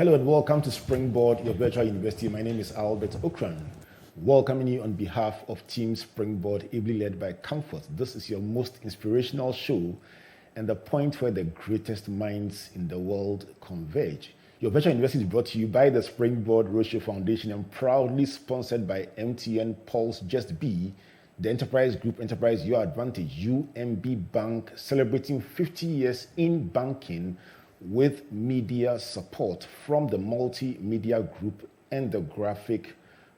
Hello and welcome to Springboard, your virtual university. My name is Albert Okran. Welcoming you on behalf of Team Springboard, ably led by Comfort. This is your most inspirational show and the point where the greatest minds in the world converge. Your virtual university is brought to you by the Springboard Roadshow Foundation and proudly sponsored by MTN Pulse Just Be, the Enterprise Group Enterprise Your Advantage, UMB Bank, celebrating 50 years in banking with media support from the Multimedia Group and the Graphic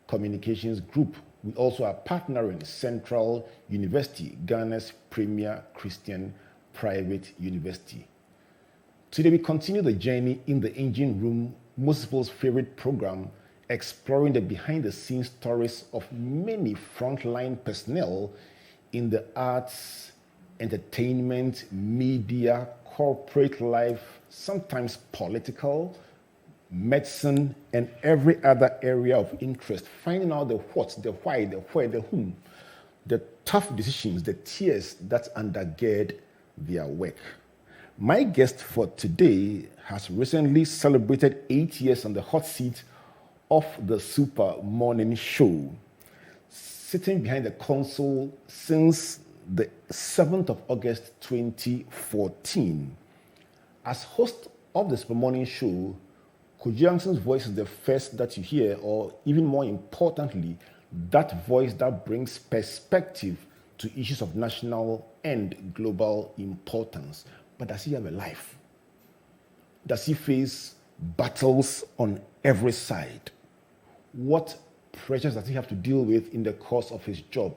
Communications Group. We also are partnering Central University, Ghana's premier Christian private university. Today we continue the journey in the engine room, most people's favorite program, exploring the behind-the-scenes stories of many frontline personnel in the arts, entertainment, media, corporate life, sometimes political, medicine, and every other area of interest, finding out the what, the why, the where, the whom, the tough decisions, the tears that undergird their work. My guest for today has recently celebrated 8 years on the hot seat of the Super Morning Show, sitting behind the console since the 7th of August 2014. As host of the Super Morning Show, Kojo Yankson's voice is the first that you hear, or even more importantly, that voice that brings perspective to issues of national and global importance. But does he have a life? Does he face battles on every side? What pressures does he have to deal with in the course of his job?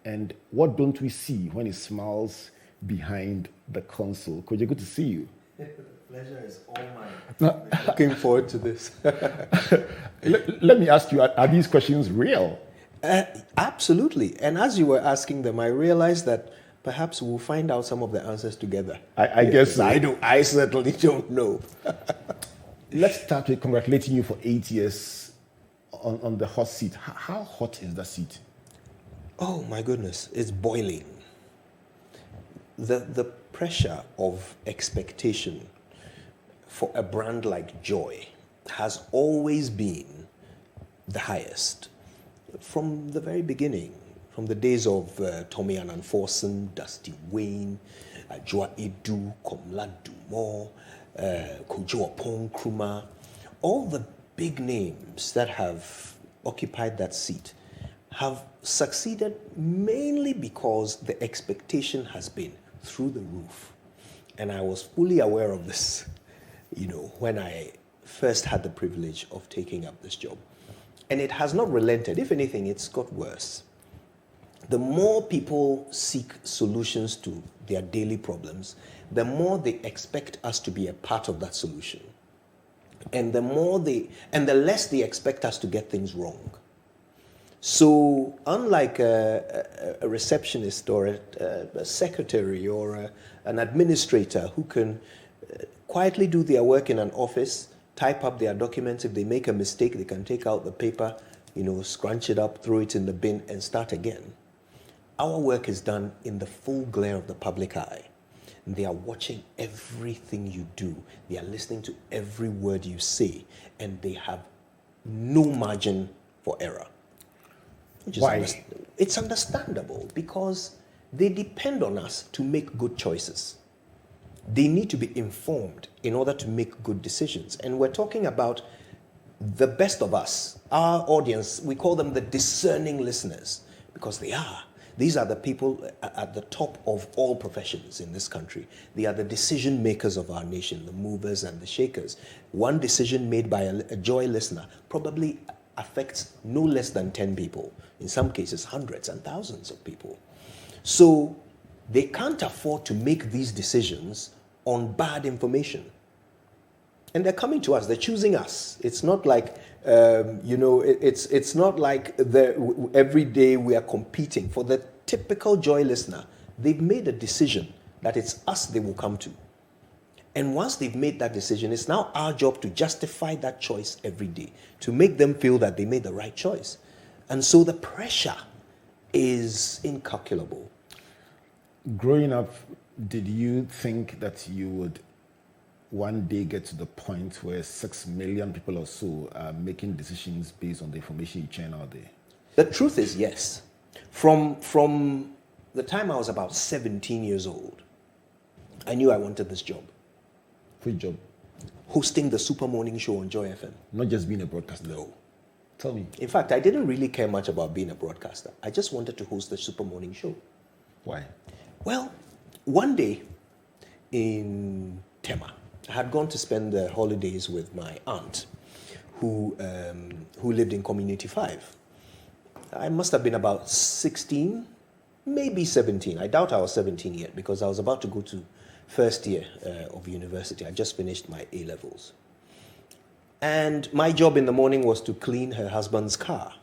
And what don't we see when he smiles behind the console? Kojo, good to see you. The pleasure is all mine. Looking forward to this. Let me ask you, are these questions real? Absolutely. And as you were asking them, I realized that perhaps we'll find out some of the answers together. I guess so. I certainly don't know. Let's start with congratulating you for 8 years on the hot seat. How hot is the seat? Oh my goodness, it's boiling. The pressure of expectation for a brand like Joy has always been the highest. From the very beginning, from the days of Tommy Annan-Forson, Dusty Wayne, Joa Edu, Komla Dumont, Kojo Nkrumah, all the big names that have occupied that seat have succeeded mainly because the expectation has been through the roof. And I was fully aware of this, when I first had the privilege of taking up this job. And it has not relented. If anything, it's got worse. The more people seek solutions to their daily problems, the more they expect us to be a part of that solution. And the less they expect us to get things wrong. So unlike a receptionist or a secretary or an administrator who can quietly do their work in an office, type up their documents, if they make a mistake, they can take out the paper, scrunch it up, throw it in the bin, and start again. Our work is done in the full glare of the public eye. They are watching everything you do. They are listening to every word you say, and they have no margin for error. Why? It's understandable because they depend on us to make good choices. They need to be informed in order to make good decisions. And we're talking about the best of us. Our audience, we call them the discerning listeners because they are. These are the people at the top of all professions in this country. They are the decision makers of our nation, the movers and the shakers. One decision made by a Joy listener probably affects no less than 10 people. In some cases, hundreds and thousands of people. So they can't afford to make these decisions on bad information. And they're coming to us, they're choosing us. It's not like, it's not like every day we are competing. For the typical Joy listener, they've made a decision that it's us they will come to. And once they've made that decision, it's now our job to justify that choice every day, to make them feel that they made the right choice. And so the pressure is incalculable. Growing up, did you think that you would one day get to the point where 6 million people or so are making decisions based on the information you churn out there? The truth is yes. From the time I was about 17 years old, I knew I wanted this job. Which job? Hosting the Super Morning Show on Joy FM. Not just being a broadcaster. No. Tell me. In fact, I didn't really care much about being a broadcaster. I just wanted to host the Super Morning Show. Why? Well, one day in Tema, I had gone to spend the holidays with my aunt, who lived in Community 5. I must have been about 16, maybe 17. I doubt I was 17 yet because I was about to go to first year of university. I just finished my A-levels. And my job in the morning was to clean her husband's car.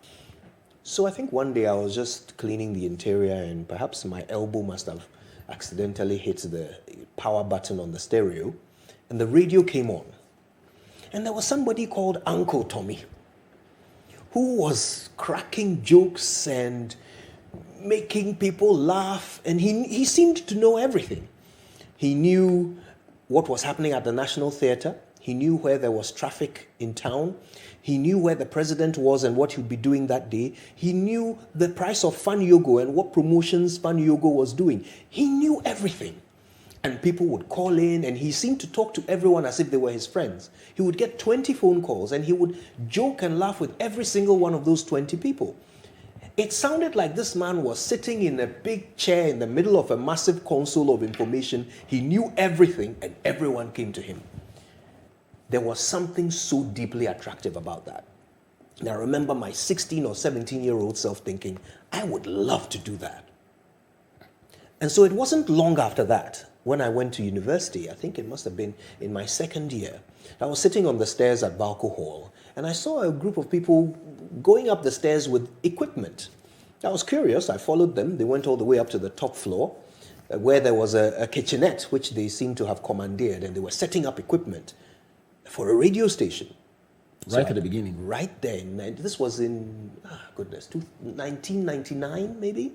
So I think one day I was just cleaning the interior and perhaps my elbow must have accidentally hit the power button on the stereo and the radio came on. And there was somebody called Uncle Tommy who was cracking jokes and making people laugh, and he seemed to know everything. He knew what was happening at the National Theatre. He knew where there was traffic in town. He knew where the president was and what he would be doing that day. He knew the price of Fan Yogo and what promotions Fan Yogo was doing. He knew everything. And people would call in, and he seemed to talk to everyone as if they were his friends. He would get 20 phone calls, and he would joke and laugh with every single one of those 20 people. It sounded like this man was sitting in a big chair in the middle of a massive console of information. He knew everything, and everyone came to him. There was something so deeply attractive about that. And I remember my 16 or 17-year-old self thinking, I would love to do that. And so it wasn't long after that, when I went to university, I think it must have been in my second year, I was sitting on the stairs at Balco Hall, and I saw a group of people going up the stairs with equipment. I was curious. I followed them. They went all the way up to the top floor, where there was a kitchenette, which they seemed to have commandeered, and they were setting up equipment for a radio station. Right at the beginning. Right there. This was in, 1999, maybe?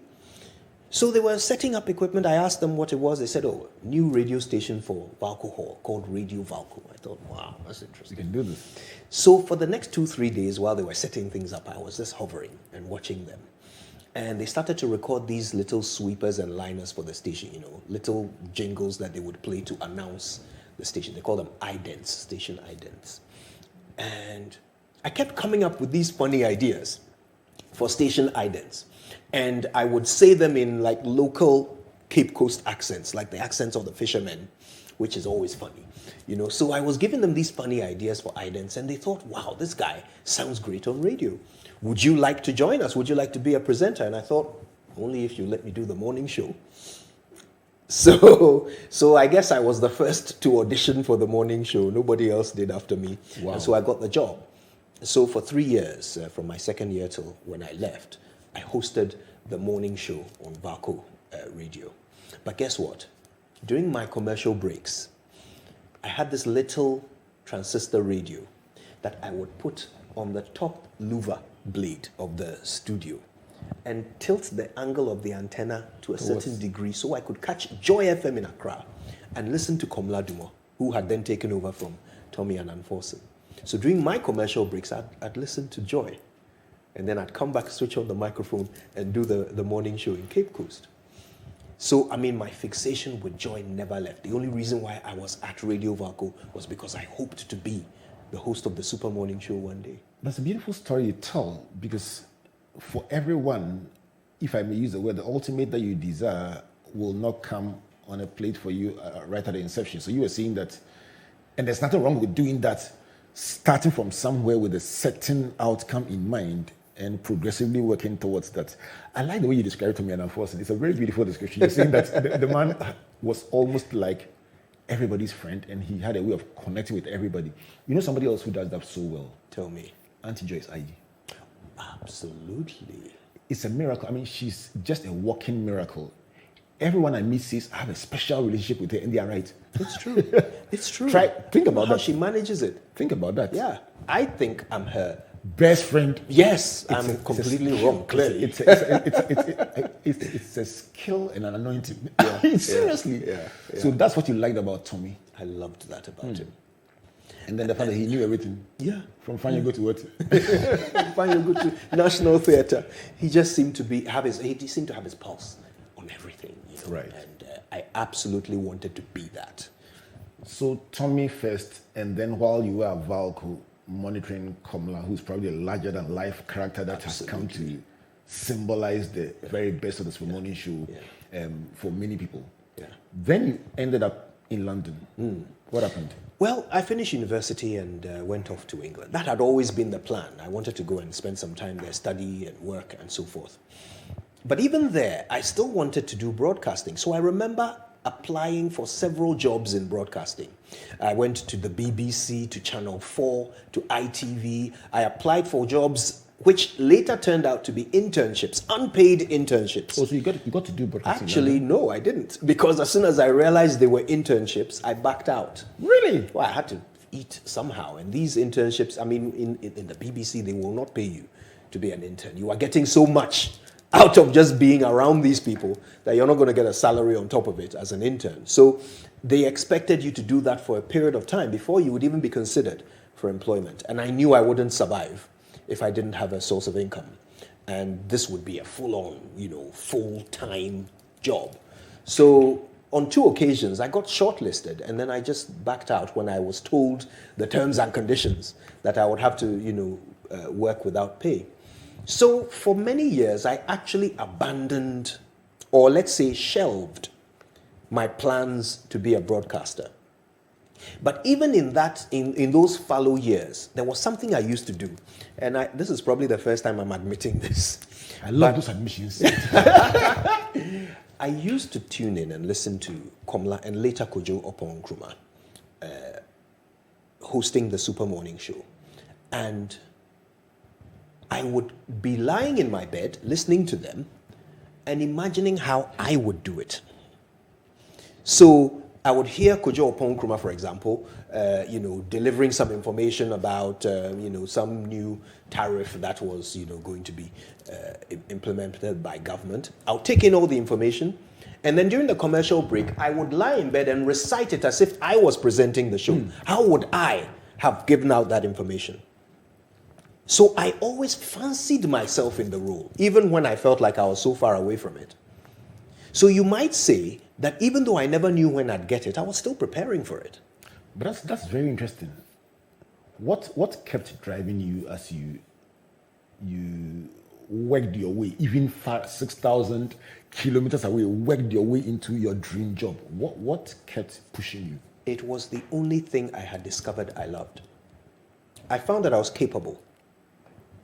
So they were setting up equipment. I asked them what it was. They said, new radio station for Valco Hall called Radio Valco. I thought, wow, that's interesting. You can do this. So for the next 2-3 days while they were setting things up, I was just hovering and watching them. And they started to record these little sweepers and liners for the station, little jingles that they would play to announce the station. They call them idents, station idents. And I kept coming up with these funny ideas for station idents. And I would say them in like local Cape Coast accents, like the accents of the fishermen, which is always funny. So I was giving them these funny ideas for idents, and they thought, wow, this guy sounds great on radio. Would you like to join us? Would you like to be a presenter? And I thought, only if you let me do the morning show. So I guess I was the first to audition for the morning show. Nobody else did after me. Wow. And so I got the job. So for 3 years, from my second year till when I left, I hosted the morning show on Valco Radio. But guess what? During my commercial breaks, I had this little transistor radio that I would put on the top louver blade of the studio and tilt the angle of the antenna to a certain degree so I could catch Joy FM in Accra and listen to Komla Dumo, who had then taken over from Tommy and Anforsen. So during my commercial breaks, I'd listen to Joy. And then I'd come back, switch on the microphone, and do the morning show in Cape Coast. So, my fixation with Joy never left. The only reason why I was at Radio Valco was because I hoped to be the host of the Super Morning Show one day. That's a beautiful story you tell, because for everyone, if I may use the word, the ultimate that you desire will not come on a plate for you right at the inception. So you were saying that, and there's nothing wrong with doing that, starting from somewhere with a certain outcome in mind and progressively working towards that. I like the way you described Tommy and Anforsen. It's a very beautiful description. You're saying that the man was almost like everybody's friend, and he had a way of connecting with everybody. Somebody else who does that so well? Tell me. Auntie Joyce Ayi. Absolutely. It's a miracle. She's just a walking miracle. Everyone I meet says, I have a special relationship with her, and they are right. It's true. It's true. Think about how that. she manages it. Think about that. Yeah. I think I'm her best friend. Yes, I'm completely wrong, clearly. It's a skill and an anointing. Seriously. Yeah. So that's what you liked about Tommy. I loved that about him. And then the fact that he knew everything. Yeah. From Fine You Go to what? Fine, you go to National Theatre. He just seemed to he seemed to have his pulse on everything. Right. And I absolutely wanted to be that. So Tommy first, and then while you were at Valco monitoring Komla, who's probably a larger than life character that has come to symbolize the very best of the Spring Morning show for many people. Yeah. Then you ended up in London. What happened? Well, I finished university and went off to England. That had always been the plan. I wanted to go and spend some time there, study and work and so forth. But even there, I still wanted to do broadcasting. So I remember applying for several jobs in broadcasting. I went to the BBC, to Channel 4, to ITV. I applied for jobs which later turned out to be internships, unpaid internships. Oh, so you got to do broadcasting? Actually, no, I didn't. Because as soon as I realized they were internships, I backed out. Really? Well, I had to eat somehow. And these internships, I mean, in the BBC, they will not pay you to be an intern. You are getting so much out of just being around these people that you're not going to get a salary on top of it as an intern. So they expected you to do that for a period of time before you would even be considered for employment. And I knew I wouldn't survive if I didn't have a source of income. And this would be a full-on, full-time job. So on 2 occasions, I got shortlisted, and then I just backed out when I was told the terms and conditions that I would have to, work without pay. So for many years, I actually abandoned, or let's say shelved, my plans to be a broadcaster. But even in those fallow years, there was something I used to do. And this is probably the first time I'm admitting this. I love those admissions. I used to tune in and listen to Komla and later Kojo Nkrumah hosting the Super Morning Show. And I would be lying in my bed, listening to them, and imagining how I would do it. So I would hear Kojo Nkrumah, for example, delivering some information about, some new tariff that was, going to be implemented by government. I would take in all the information, and then during the commercial break, I would lie in bed and recite it as if I was presenting the show. How would I have given out that information? So I always fancied myself in the role, even when I felt like I was so far away from it. So you might say that even though I never knew when I'd get it, I was still preparing for it. But that's very interesting. What kept driving you as you worked your way, even 6,000 kilometers away, worked your way into your dream job? What kept pushing you? It was the only thing I had discovered I loved. I found that I was capable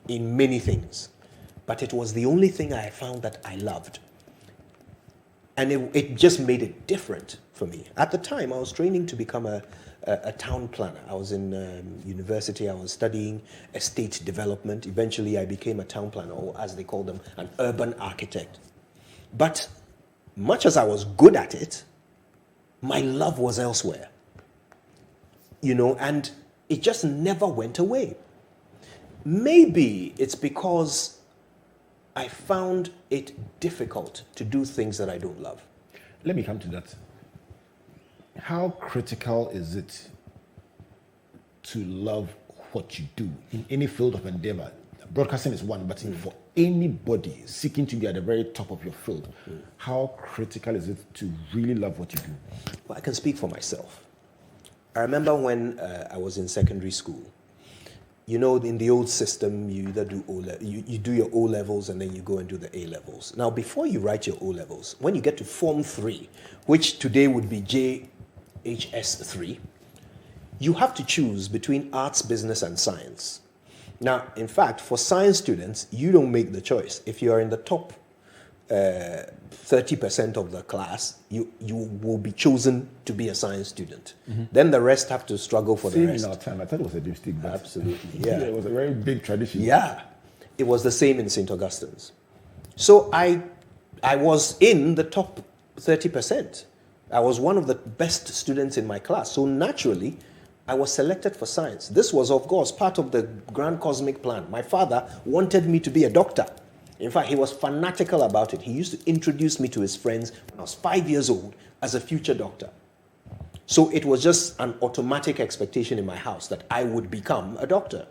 in many things, but it was the only thing I found that I loved. And it just made it different for me. At the time, I was training to become a town planner. I was in university, I was studying estate development. Eventually, I became a town planner, or as they call them, an urban architect. But much as I was good at it, my love was elsewhere. And it just never went away. Maybe it's because I found it difficult to do things that I don't love. Let me come to that. How critical is it to love what you do in any field of endeavor? Broadcasting is one, but for anybody seeking to be at the very top of your field, how critical is it to really love what you do? Well, I can speak for myself. I remember when I was in secondary school. In the old system, you either do you do your O levels and then you go and do the A levels. Now, before you write your O levels, when you get to Form 3, which today would be JHS 3, you have to choose between arts, business, and science. Now, in fact, for science students, you don't make the choice. If you are in the top 30% of the class, you will be chosen to be a science student. Then the rest have to struggle for the rest. In our time, I thought it was a distinct. Absolutely, yeah. It was a very big tradition. Yeah, it was the same in St. Augustine's. So I was in the top 30%. I was one of the best students in my class. So naturally, I was selected for science. This was, of course, part of the grand cosmic plan. My father wanted me to be a doctor. In fact, he was fanatical about it. He used to introduce me to his friends when I was 5 years old as a future doctor. So it was just an automatic expectation in my house that I would become a doctor.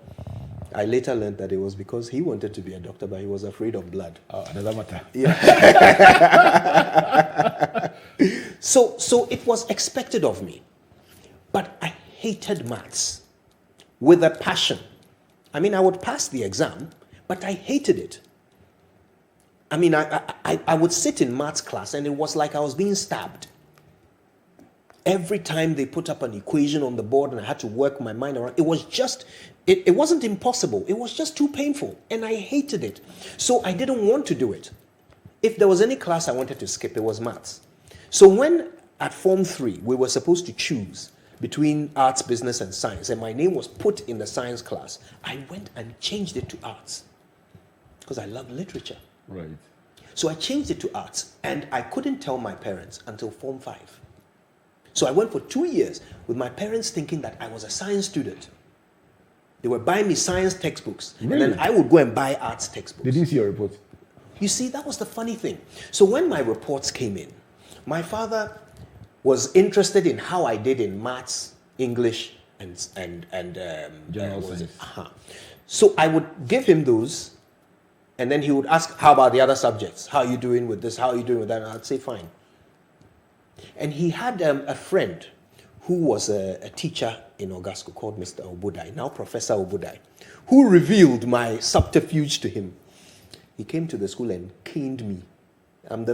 I later learned that it was because he wanted to be a doctor, but he was afraid of blood. Oh, doesn't matter. Yeah. So it was expected of me. But I hated maths with a passion. I mean, I would pass the exam, but I hated it. I mean, I would sit in maths class and it was like I was being stabbed. Every time they put up an equation on the board and I had to work my mind around, it was just, it wasn't impossible. It was just too painful and I hated it. So I didn't want to do it. If there was any class I wanted to skip, it was maths. So when at Form 3, we were supposed to choose between arts, business, and science, and my name was put in the science class, I went and changed it to arts because I love literature. Right. So I changed it to arts, and I couldn't tell my parents until Form 5. So I went for 2 years with my parents thinking that I was a science student. They were buying me science textbooks, Really? and then I would go and buy arts textbooks. They didn't see your report. You see, that was the funny thing. So when my reports came in, my father was interested in how I did in maths, English, and General science. So I would give him those, and then he would ask, how about the other subjects? How are you doing with this? How are you doing with that? And I'd say, fine. And he had a friend who was a teacher in Ogasco called Mr. Obudai, now Professor Obudai, who revealed my subterfuge to him. He came to the school and caned me. I'm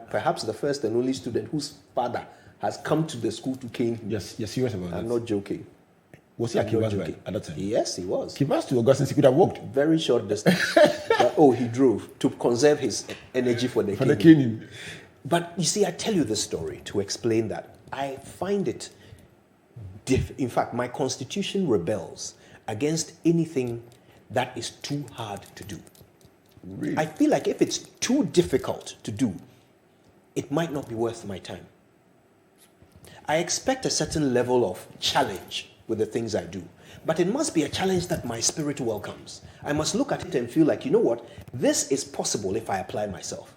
perhaps the first and only student whose father has come to the school to cane me. Yes, you're serious about that? I'm not joking. Was he at Kivas right at that time? Yes, he was. Kivas to Augustine, he could have walked. Very short distance. He drove to conserve his energy for the For caning. the caning. But you see, I tell you this story to explain that I find it in fact, my constitution rebels against anything that is too hard to do. Really? I feel like if it's too difficult to do, it might not be worth my time. I expect a certain level of challenge with the things I do, but it must be a challenge that my spirit welcomes. I must look at it and feel like, you know what, this is possible if I apply myself.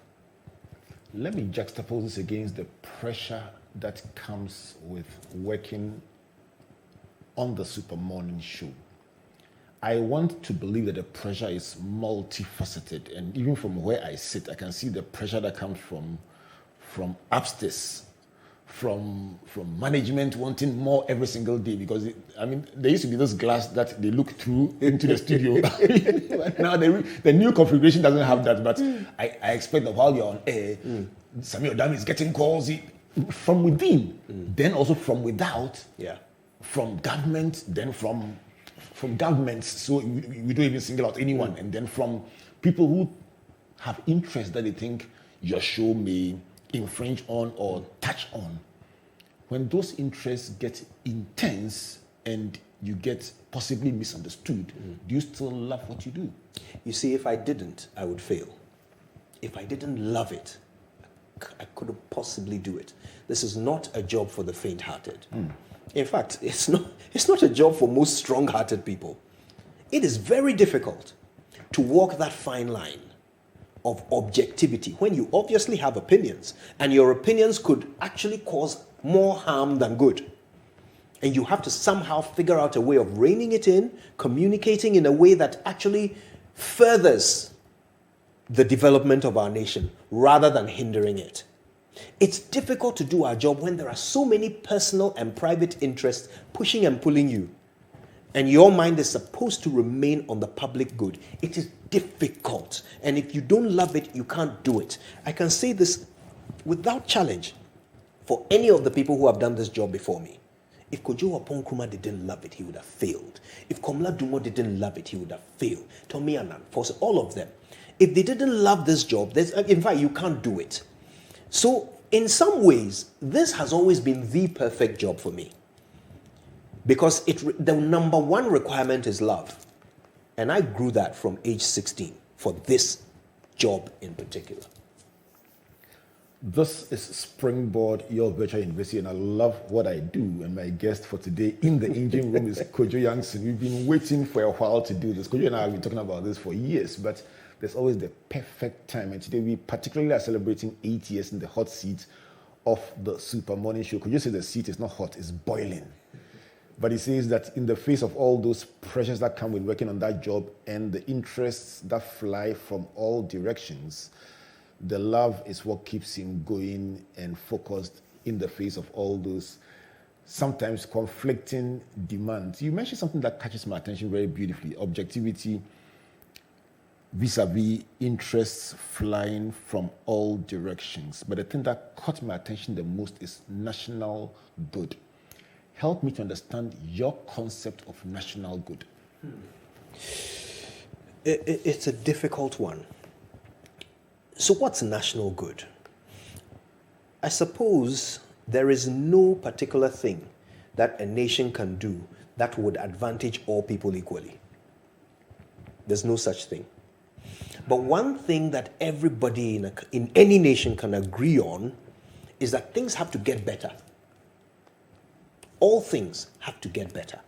Let me juxtapose this against the pressure that comes with working on the Super Morning Show. I want to believe that the pressure is multifaceted, and even from where I sit, I can see the pressure that comes from upstairs, from management wanting more every single day, because there used to be this glass that they look through into the studio. Now the new configuration doesn't have that, but I expect that while you're on air, Samuel Dam is getting calls from within, then also from without, from government, then from governments, so we don't even single out anyone, and then from people who have interests that they think your show may infringe on or touch on. When those interests get intense and you get possibly misunderstood, do you still love what you do? You see, if I didn't, I would fail. If I didn't love it, I couldn't possibly do it. This is not a job for the faint-hearted. In fact, it's not a job for most strong-hearted people. It is very difficult to walk that fine line of objectivity when you obviously have opinions, and your opinions could actually cause more harm than good. And you have to somehow figure out a way of reining it in, communicating in a way that actually furthers the development of our nation rather than hindering it. It's difficult to do our job when there are so many personal and private interests pushing and pulling you, and your mind is supposed to remain on the public good. It is difficult, and if you don't love it, you can't do it. I can say this without challenge for any of the people who have done this job before me. If Kojo Yankson didn't love it, he would have failed. If Komla Dumo didn't love it, he would have failed. Tommy Annan, all of them. If they didn't love this job, in fact, you can't do it. So, in some ways, this has always been the perfect job for me. Because the number one requirement is love. And I grew that from age 16 for this job in particular. This is Springboard, your virtual university, and I love what I do. And my guest for today in the engine room is Kojo Yankson. We've been waiting for a while to do this. Kojo and I have been talking about this for years, but there's always the perfect time. And today we particularly are celebrating 8 years in the hot seat of the Super Morning Show. Could you say the seat is not hot, it's boiling? But he says that in the face of all those pressures that come with working on that job and the interests that fly from all directions, the love is what keeps him going and focused in the face of all those sometimes conflicting demands. You mentioned something that catches my attention very beautifully: objectivity vis-a-vis interests flying from all directions. But the thing that caught my attention the most is national good. Help me to understand your concept of national good. It's a difficult one. So what's national good? I suppose there is no particular thing that a nation can do that would advantage all people equally. There's no such thing. But one thing that everybody in any nation can agree on is that things have to get better. All things have to get better.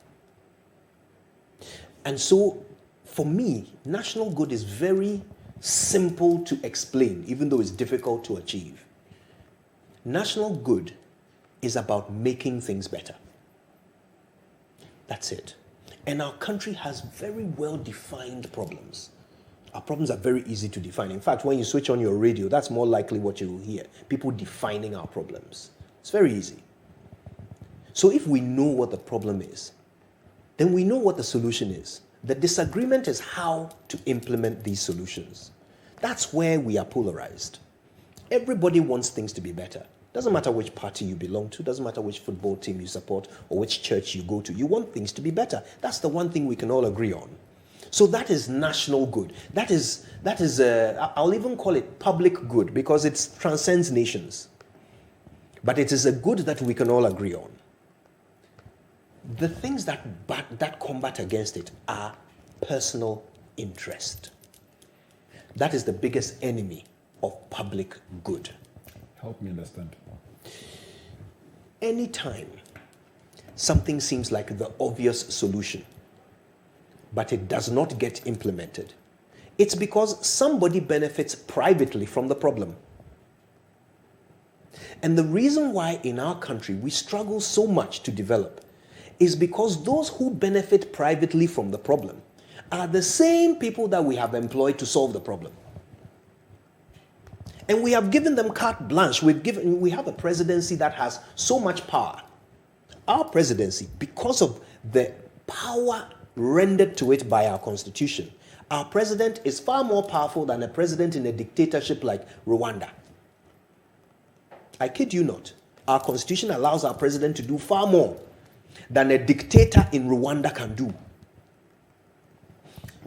And so, for me, national good is very simple to explain, even though it's difficult to achieve. National good is about making things better. That's it. And our country has very well-defined problems. Our problems are very easy to define. In fact, when you switch on your radio, that's more likely what you will hear. People defining our problems. It's very easy. So if we know what the problem is, then we know what the solution is. The disagreement is how to implement these solutions. That's where we are polarized. Everybody wants things to be better. Doesn't matter which party you belong to, doesn't matter which football team you support or which church you go to. You want things to be better. That's the one thing we can all agree on. So that is national good. That is I'll even call it public good because it transcends nations. But it is a good that we can all agree on. The things that combat against it are personal interest. That is the biggest enemy of public good. Help me understand. Anytime something seems like the obvious solution, but it does not get implemented, it's because somebody benefits privately from the problem. And the reason why in our country we struggle so much to develop is because those who benefit privately from the problem are the same people that we have employed to solve the problem. And we have given them carte blanche. We have a presidency that has so much power. Our presidency, because of the power rendered to it by our constitution, our president is far more powerful than a president in a dictatorship like Rwanda. I kid you not. Our constitution allows our president to do far more than a dictator in Rwanda can do.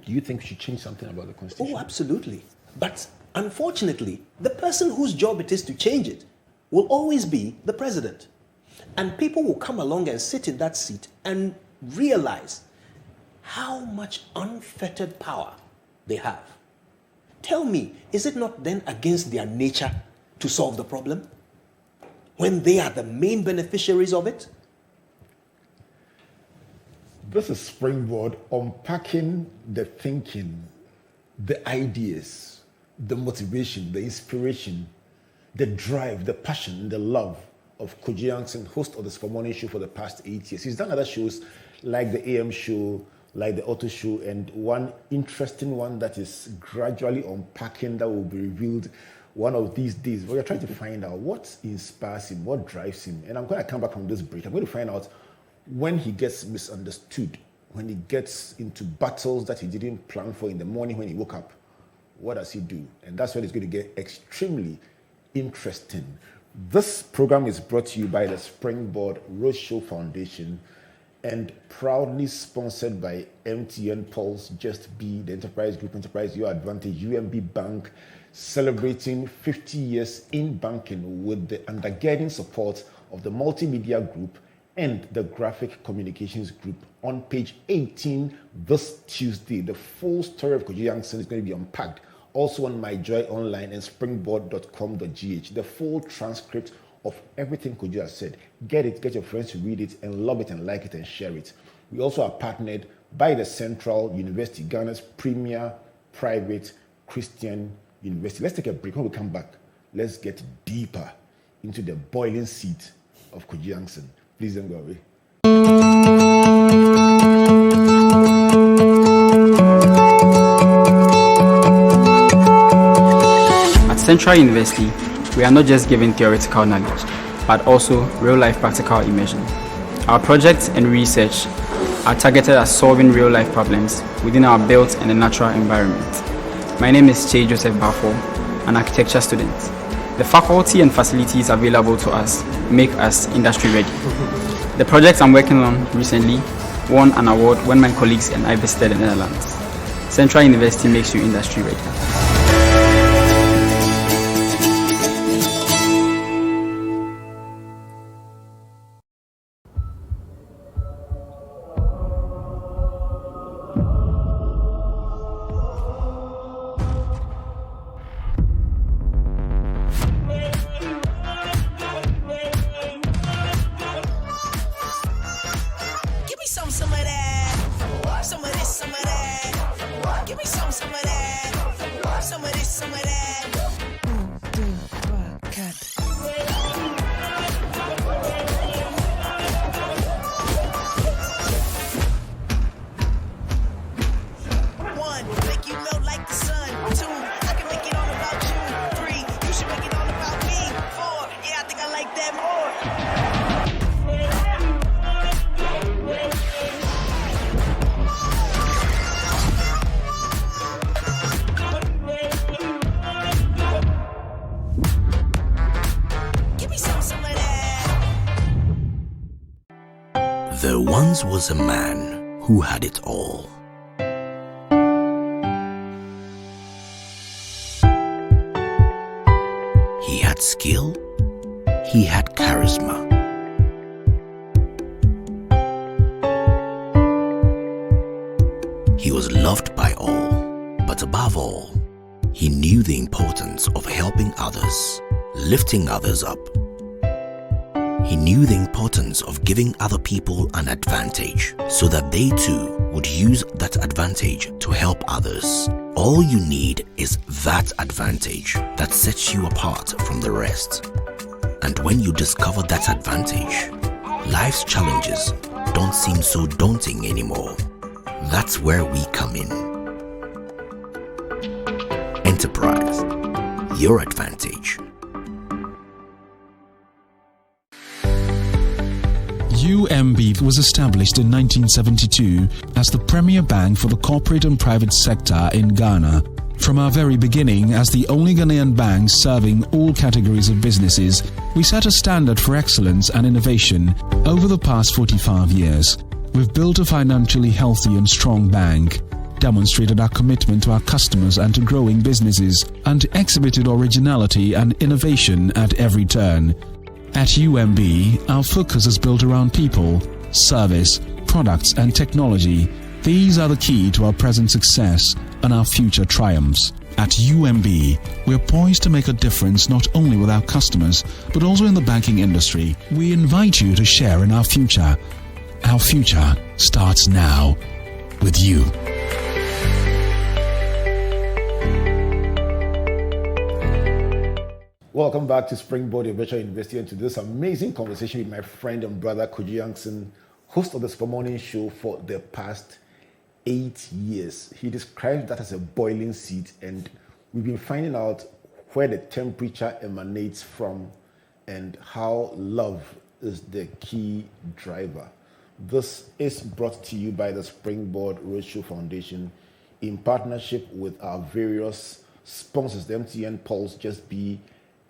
Do you think we should change something about the constitution? Oh, absolutely. But unfortunately, the person whose job it is to change it will always be the president. And people will come along and sit in that seat and realize how much unfettered power they have. Tell me, is it not then against their nature to solve the problem when they are the main beneficiaries of it? This is Springboard, unpacking the thinking, the ideas, the motivation, the inspiration, the drive, the passion, the love of Kojo Yankson, host of the Super Morning Show for the past 8 years. He's done other shows like the AM show, like the Auto Show, and one interesting one that is gradually unpacking that will be revealed one of these days. But we're trying to find out what inspires him, what drives him. And I'm going to come back from this break. I'm going to find out when he gets misunderstood, when he gets into battles that he didn't plan for in the morning when he woke up. What does he do? And that's when it's going to get extremely interesting. This program is brought to you by the Springboard Roadshow Foundation and proudly sponsored by MTN Pulse, Just Be, the Enterprise Group, Enterprise Your Advantage, UMB Bank, celebrating 50 years in banking with the undergirding support of the Multimedia Group and the Graphic Communications Group. On page 18 this Tuesday, the full story of Kojo Yankson is going to be unpacked. Also on My Joy Online and springboard.com.gh, the full transcript of everything Kojo has said. Get it, get your friends to read it, and love it and like it and share it. We also are partnered by the Central University, Ghana's premier private Christian university. Let's take a break. When we come back, let's get deeper into the boiling seat of Kojo Yankson. Please don't go away. At Central University, we are not just giving theoretical knowledge, but also real-life practical immersion. Our projects and research are targeted at solving real-life problems within our built and natural environment. My name is Joseph Bafo, an architecture student. The faculty and facilities available to us make us industry ready. The project I'm working on recently won an award when my colleagues and I visited the Netherlands. Central University makes you industry ready. Some of that, some of this, some of that. Give me some of that, some of this, some of that. 1, 2, 3, 4. 1, make you melt like the sun. 2, I can make it all about you. 3, you should make it all about me. 4, yeah, I think I like that more. There once was a man who had it all. He had skill, he had charisma. He was loved by all, but above all, he knew the importance of helping others, lifting others up. He knew the importance of giving other people an advantage so that they too would use that advantage to help others. All you need is that advantage that sets you apart from the rest. And when you discover that advantage, life's challenges don't seem so daunting anymore. That's where we come in. Enterprise, your advantage. UMB was established in 1972 as the premier bank for the corporate and private sector in Ghana. From our very beginning, as the only Ghanaian bank serving all categories of businesses, we set a standard for excellence and innovation. Over the past 45 years, we've built a financially healthy and strong bank, demonstrated our commitment to our customers and to growing businesses, and exhibited originality and innovation at every turn. At UMB, our focus is built around people, service, products and technology. These are the key to our present success and our future triumphs. At UMB, we're poised to make a difference not only with our customers, but also in the banking industry. We invite you to share in our future. Our future starts now with you. Welcome back to Springboard, your virtual university, and to this amazing conversation with my friend and brother Kojo Yankson, host of the Super Morning Show for the past 8 years. He describes that as a boiling seat, and we've been finding out where the temperature emanates from and how love is the key driver. This is brought to you by the Springboard Roadshow Foundation in partnership with our various sponsors, the MTN Pulse, Just Be,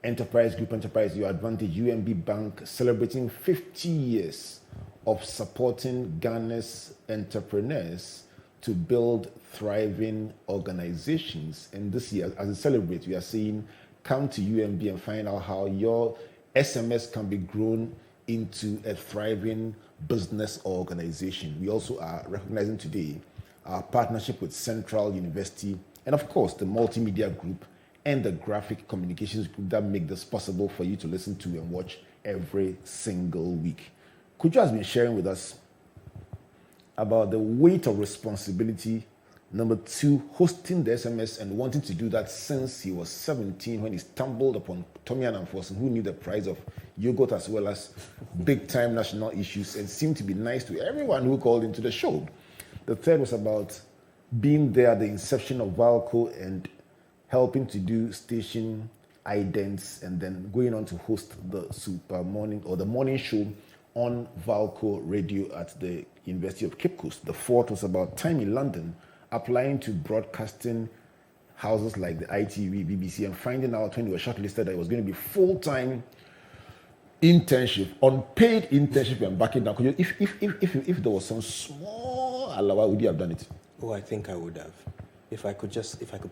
Enterprise Group, Enterprise Your Advantage, UMB Bank, celebrating 50 years of supporting Ghana's entrepreneurs to build thriving organizations. And this year, as we celebrate, we are saying, come to UMB and find out how your SMS can be grown into a thriving business or organization. We also are recognizing today our partnership with Central University and, of course, the Multimedia Group and the Graphic Communications Group that make this possible for you to listen to and watch every single week. Kojo has been sharing with us about the weight of responsibility Number 2, hosting the SMS and wanting to do that since he was 17 when he stumbled upon Tommy Anamfosin, who knew the price of yogurt as well as big-time national issues and seemed to be nice to everyone who called into the show. The third was about being there at the inception of Valco and helping to do station idents and then going on to host the Super Morning or the morning show on Valco Radio at the University of Cape Coast. The fourth was about time in London, applying to broadcasting houses like the ITV, BBC, and finding out when you were shortlisted that it was going to be full-time internship, unpaid internship, and back it down. If there was some small alawa, would you have done it? Oh, I think I would have. If I could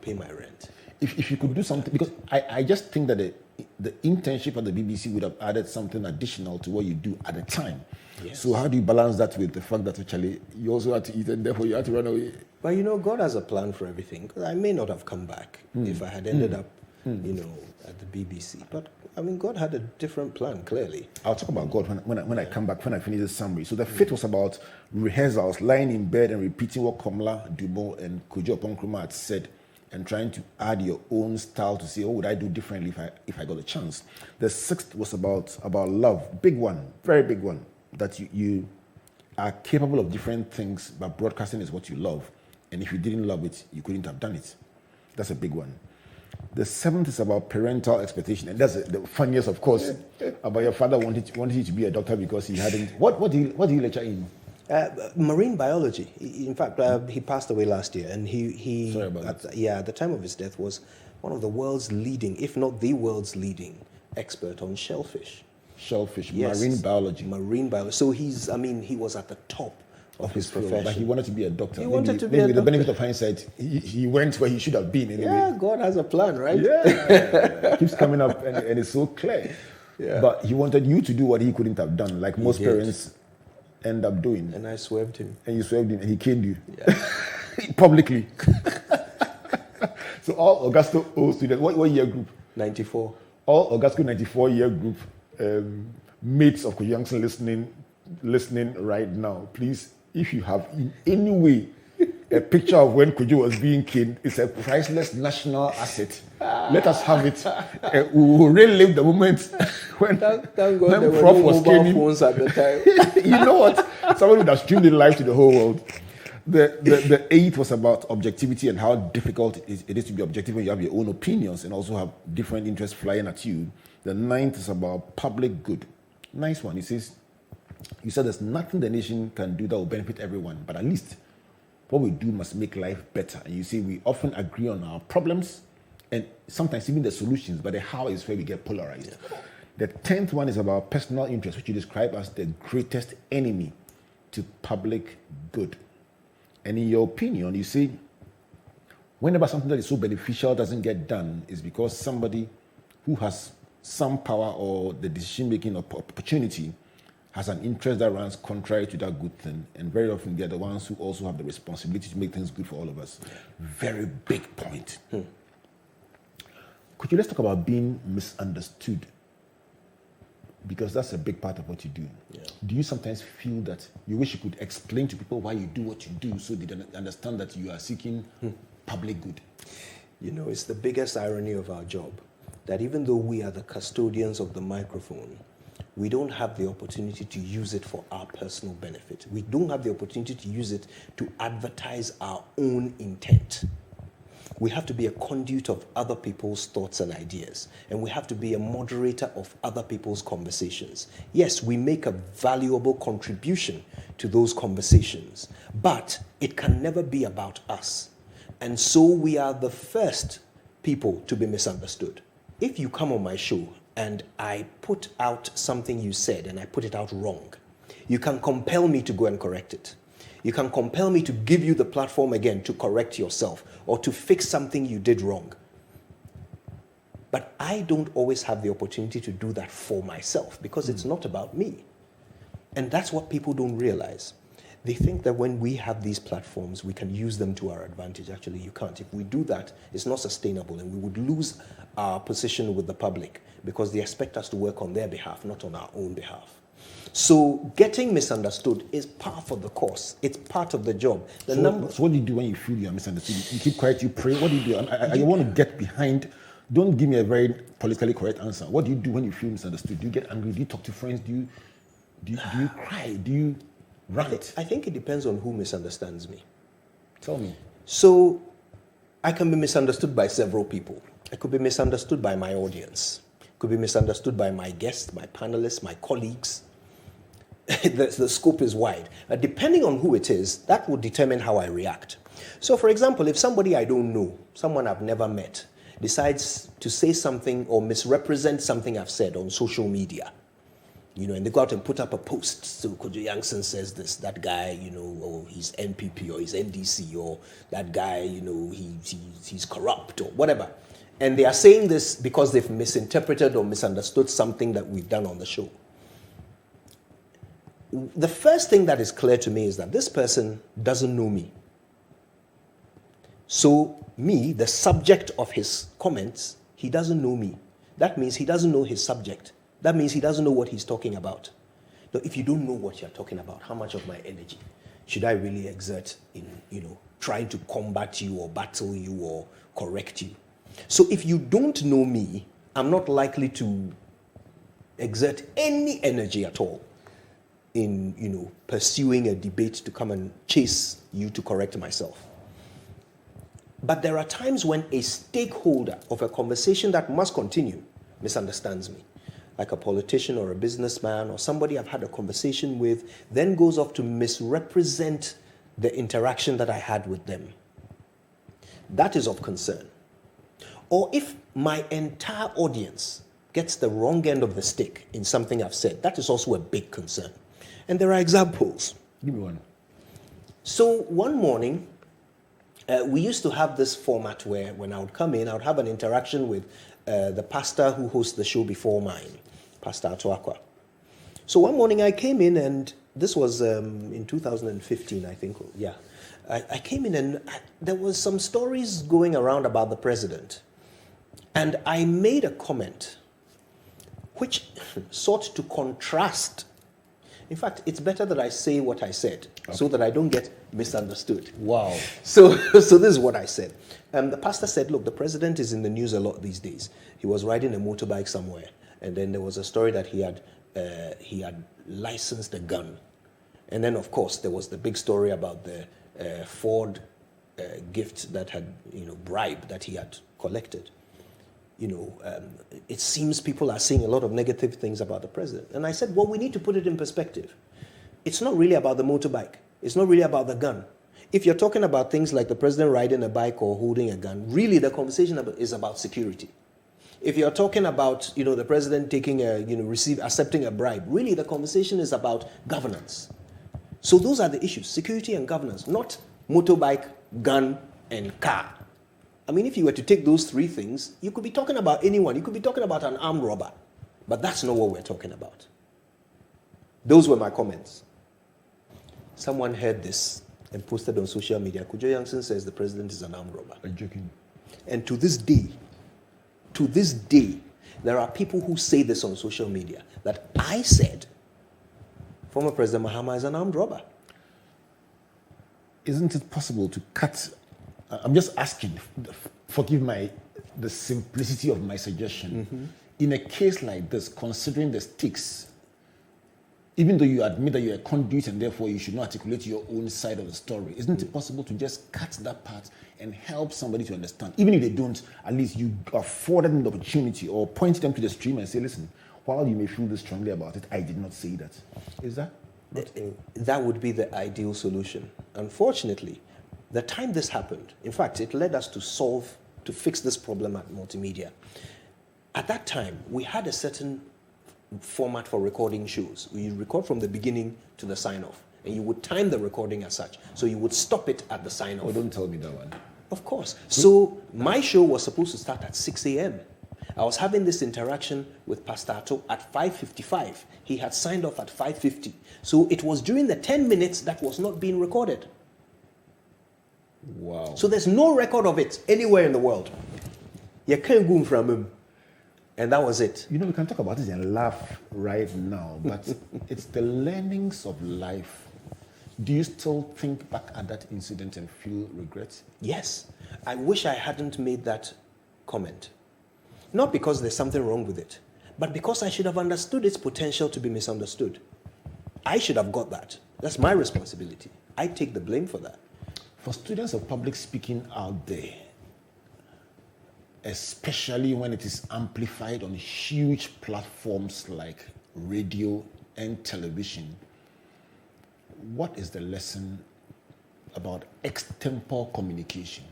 pay my rent. If you could do something, because I just think that the internship at the BBC would have added something additional to what you do at the time. Yes. So how do you balance that with the fact that actually you also had to eat and therefore you had to run away? But God has a plan for everything. I may not have come back if I had ended up, at the BBC. But God had a different plan, clearly. I'll talk about God when I come back, when I finish this summary. So the fifth was about rehearsals, lying in bed and repeating what Komla Dubo and Kojo Yankson had said, and trying to add your own style to say, what would I do differently if I got a chance? The sixth was about love. Big one, very big one, that you are capable of different things, but broadcasting is what you love. And if you didn't love it, you couldn't have done it. That's a big one. The seventh is about parental expectation. And that's the funniest, of course, about your father wanted you to be a doctor because he hadn't. What do you lecture in? Marine biology. In fact, he passed away last year, and he Sorry about that. At the time of his death, was one of the world's leading, if not the world's leading, expert on shellfish. Shellfish, Yes. marine biology. Marine biology. So he was at the top of his field, profession. but he wanted to be a doctor. He wanted to be a With the doctor. benefit of hindsight, he went where he should have been anyway. Yeah, God has a plan, right? Yeah, keeps coming up and it's so clear. Yeah. But he wanted you to do what he couldn't have done, like most did. parents end up doing. And I swerved him. And you swerved him and he killed you. Yeah. Publicly. So all Augusto O students, what year group? 94. All Augusto 94 year group, mates of Kojo Yankson listening right now, please, if you have in any way a picture of when Kojo was being killed, it's a priceless national asset. Let us have it. We will relive the moment when Thank God when there were Prof no was mobile killing. phones at the time. You know what? Someone would have streamed it live to the whole world. The eighth was about objectivity and how difficult it is to be objective when you have your own opinions and also have different interests flying at you. The ninth is about public good. Nice one. You said there's nothing the nation can do that will benefit everyone, but at least what we do must make life better. And you see, we often agree on our problems and sometimes even the solutions, but the how is where we get polarized. The 10th one is about personal interest, which you describe as the greatest enemy to public good. And in your opinion, you see, whenever something that is so beneficial doesn't get done, is because somebody who has some power or the decision-making opportunity has an interest that runs contrary to that good thing. And very often they're the ones who also have the responsibility to make things good for all of us. Very big point. Could you let's talk about being misunderstood? Because that's a big part of what you do. Yeah. Do you sometimes feel that you wish you could explain to people why you do what you do so they understand that you are seeking public good? It's the biggest irony of our job, that even though we are the custodians of the microphone, we don't have the opportunity to use it for our personal benefit. We don't have the opportunity to use it to advertise our own intent. We have to be a conduit of other people's thoughts and ideas, and we have to be a moderator of other people's conversations. Yes, we make a valuable contribution to those conversations, but it can never be about us. And so we are the first people to be misunderstood. If you come on my show and I put out something you said and I put it out wrong, you can compel me to go and correct it. You can compel me to give you the platform again to correct yourself or to fix something you did wrong. But I don't always have the opportunity to do that for myself because it's not about me. And that's what people don't realize. They think that when we have these platforms, we can use them to our advantage. Actually, you can't. If we do that, it's not sustainable and we would lose our position with the public because they expect us to work on their behalf, not on our own behalf. So getting misunderstood is part of the course. It's part of the job. So what do you do when you feel you are misunderstood? You keep quiet, you pray. What do you do? I want to get behind. Don't give me a very politically correct answer. What do you do when you feel misunderstood? Do you get angry? Do you talk to friends? Do you cry? Do you rant? I think it depends on who misunderstands me. Tell me. So I can be misunderstood by several people. I could be misunderstood by my audience. Could be misunderstood by my guests, my panelists, my colleagues. The scope is wide. Depending on who it is, that will determine how I react. So, for example, if somebody I don't know, someone I've never met, decides to say something or misrepresent something I've said on social media, and they go out and put up a post. So Kojo Yankson says this, that guy, or he's NPP or he's NDC, or that guy, he's corrupt or whatever. And they are saying this because they've misinterpreted or misunderstood something that we've done on the show. The first thing that is clear to me is that this person doesn't know me. So me, the subject of his comments, he doesn't know me. That means he doesn't know his subject. That means he doesn't know what he's talking about. Now, if you don't know what you're talking about, how much of my energy should I really exert in, trying to combat you or battle you or correct you? So if you don't know me, I'm not likely to exert any energy at all in, pursuing a debate to come and chase you to correct myself. But there are times when a stakeholder of a conversation that must continue misunderstands me, like a politician or a businessman or somebody I've had a conversation with, then goes off to misrepresent the interaction that I had with them. That is of concern. Or if my entire audience gets the wrong end of the stick in something I've said, that is also a big concern. And there are examples. Give me one. So one morning, we used to have this format where when I would come in, I would have an interaction with the pastor who hosts the show before mine, Pastor Atuakwa. So one morning I came in, and this was in 2015, I think. Yeah. I came in and there was some stories going around about the president. And I made a comment which sought to contrast. In fact, it's better that I say what I said so that I don't get misunderstood. Wow. So this is what I said. The pastor said, look, the president is in the news a lot these days. He was riding a motorbike somewhere, and then there was a story that he had licensed a gun. And then, of course, there was the big story about the Ford gift that had, bribe that he had collected. It seems people are saying a lot of negative things about the president. And I said, well, we need to put it in perspective. It's not really about the motorbike. It's not really about the gun. If you're talking about things like the president riding a bike or holding a gun, really the conversation is about security. If you're talking about, the president taking accepting a bribe, really the conversation is about governance. So those are the issues, security and governance, not motorbike, gun, and car. I mean, if you were to take those three things, you could be talking about anyone. You could be talking about an armed robber. But that's not what we're talking about. Those were my comments. Someone heard this and posted on social media. Kojo Yankson says the president is an armed robber. Are you joking? And to this day, there are people who say this on social media, that I said former President Mahama is an armed robber. Isn't it possible to cut? I'm just asking, forgive the simplicity of my suggestion. Mm-hmm. In a case like this, considering the stakes, even though you admit that you're a conduit and therefore you should not articulate your own side of the story, isn't it possible to just cut that part and help somebody to understand? Even if they don't, at least you afford them the opportunity or point them to the stream and say, listen, while you may feel this strongly about it, I did not say that. Is that? That would be the ideal solution. Unfortunately, the time this happened, in fact, it led us to fix this problem at Multimedia. At that time, we had a certain format for recording shows. We record from the beginning to the sign-off, and you would time the recording as such. So you would stop it at the sign-off. Oh, don't tell me that one. Of course. So my show was supposed to start at 6 a.m. I was having this interaction with Pastor Ato at 5:55. He had signed off at 5:50. So it was during the 10 minutes that was not being recorded. Wow. So there's no record of it anywhere in the world. You can't go from him. And that was it. You know, we can talk about it and laugh right now, but it's the learnings of life. Do you still think back at that incident and feel regret? Yes. I wish I hadn't made that comment. Not because there's something wrong with it, but because I should have understood its potential to be misunderstood. I should have got that. That's my responsibility. I take the blame for that. For students of public speaking out there, especially when it is amplified on huge platforms like radio and television, what is the lesson about extempore communication?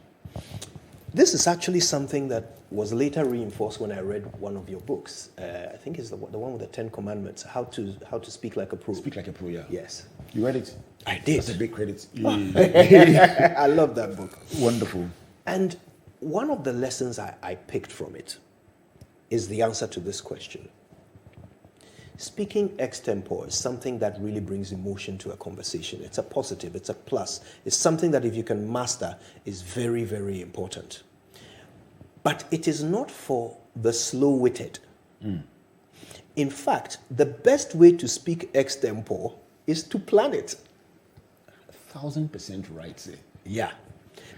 This is actually something that was later reinforced when I read one of your books. I think it's the one with the 10 Commandments, how to speak like a pro. Speak like a pro, yeah. Yes. You read it? I did. That's a big credit. I love that book. Wonderful. And one of the lessons I picked from it is the answer to this question. Speaking extempore is something that really brings emotion to a conversation. It's a positive, it's a plus. It's something that if you can master is very, very important. But it is not for the slow-witted. In fact, the best way to speak extempore is to plan it. 1000% right, sir. Yeah.